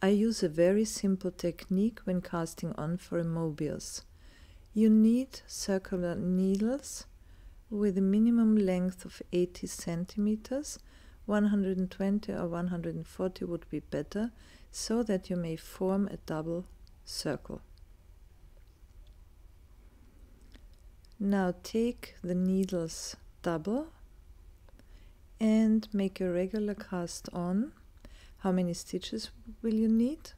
I use a very simple technique when casting on for a Moebius. You need circular needles with a minimum length of 80 centimeters. 120 or 140 would be better, so that you may form a double circle. Now take the needles double and make a regular cast on. How many stitches will you need?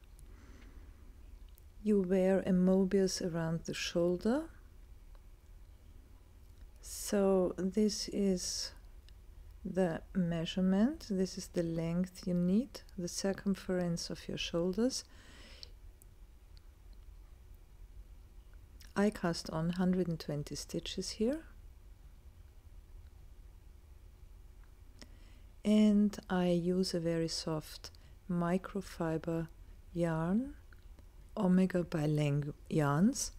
You wear a Moebius around the shoulder. So this is the measurement, this is the length you need, the circumference of your shoulders. I cast on 120 stitches here, and I use a very soft microfiber yarn, Omega by Lang yarns,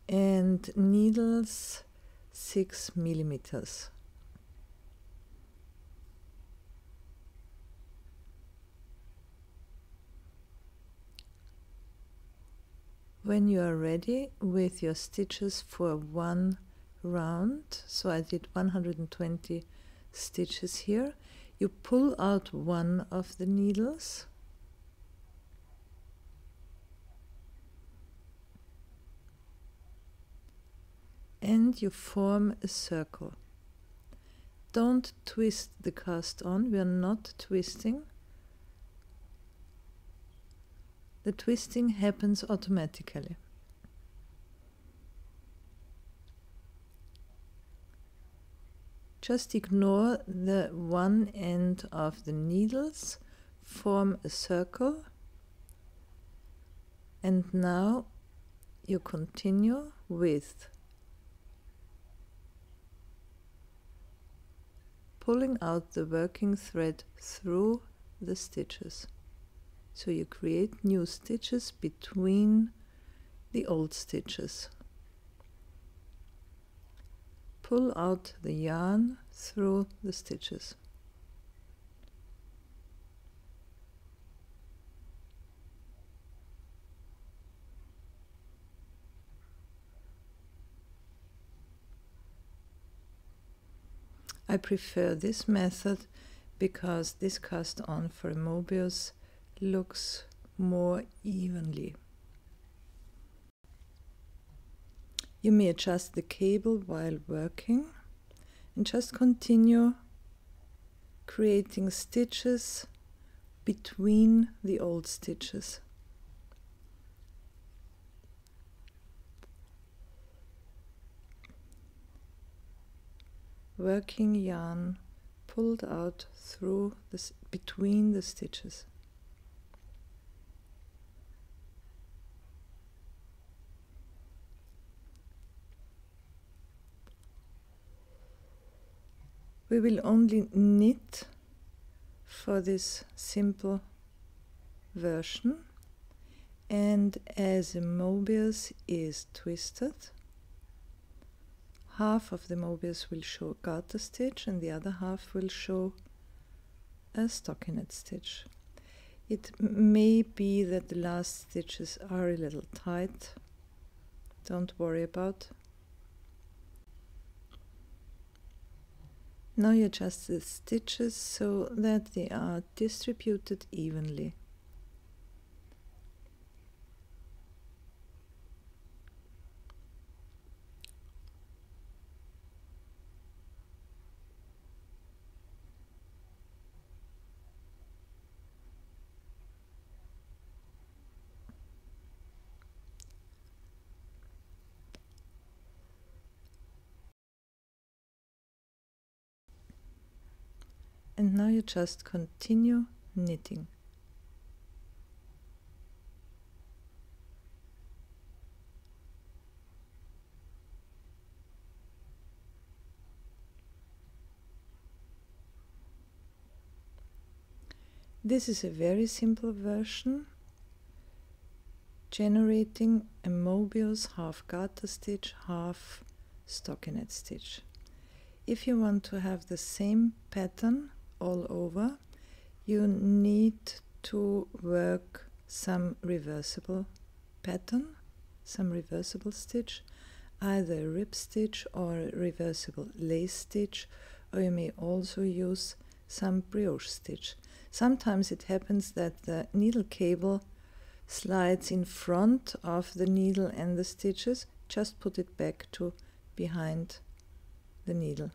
and needles 6 millimeters. When you are ready with your stitches for one round, so I did 120 stitches here, you pull out one of the needles and you form a circle. Don't twist the cast on, we are not twisting. The twisting happens automatically. Just ignore the one end of the needles, form a circle, and now you continue with pulling out the working thread through the stitches. So you create new stitches between the old stitches. Pull out the yarn through the stitches. I prefer this method because this cast on for a Moebius looks more evenly. You may adjust the cable while working and just continue creating stitches between the old stitches. Working yarn pulled out through this between the stitches. We will only knit for this simple version, and as a Moebius is twisted, half of the Moebius will show garter stitch and the other half will show a stockinette stitch. It may be that the last stitches are a little tight, don't worry about. Now you adjust the stitches so that they are distributed evenly. And now you just continue knitting. This is a very simple version, generating a Moebius half garter stitch, half stockinette stitch. If you want to have the same pattern all over, you need to work some reversible pattern, some reversible stitch, either a rib stitch or a reversible lace stitch, or you may also use some brioche stitch. Sometimes it happens that the needle cable slides in front of the needle and the stitches. Just put it back to behind the needle.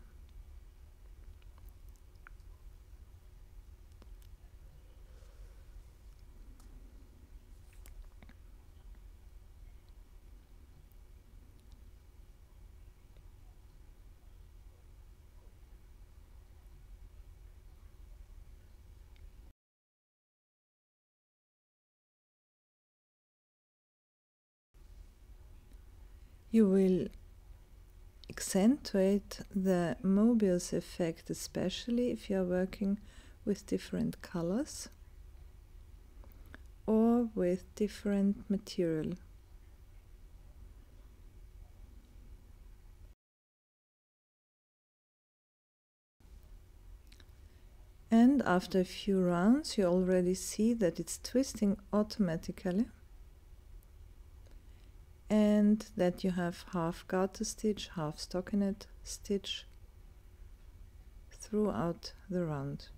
You will accentuate the Moebius effect, especially if you are working with different colors or with different material. And after a few rounds, you already see that it's twisting automatically, and that you have half garter stitch, half stockinette stitch throughout the round.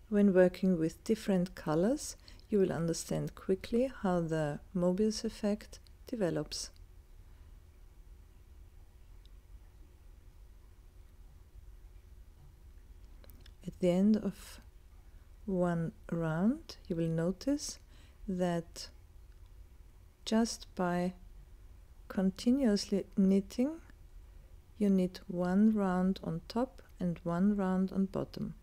When working with different colors, you will understand quickly how the Moebius effect develops. At the end of one round, you will notice that just by continuously knitting, you knit one round on top and one round on bottom.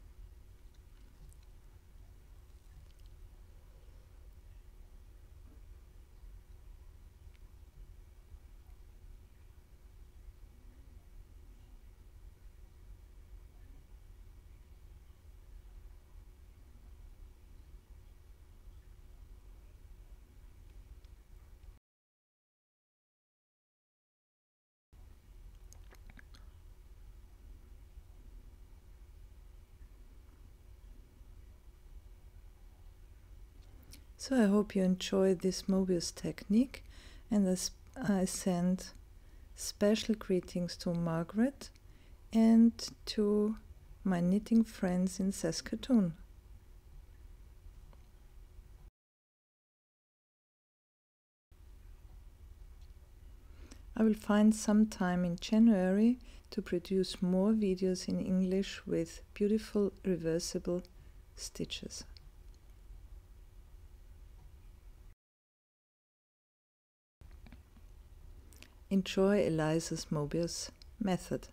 So I hope you enjoy this Moebius technique, and I send special greetings to Margaret and to my knitting friends in Saskatoon. I will find some time in January to produce more videos in English with beautiful reversible stitches. Enjoy Eliza's Moebius method.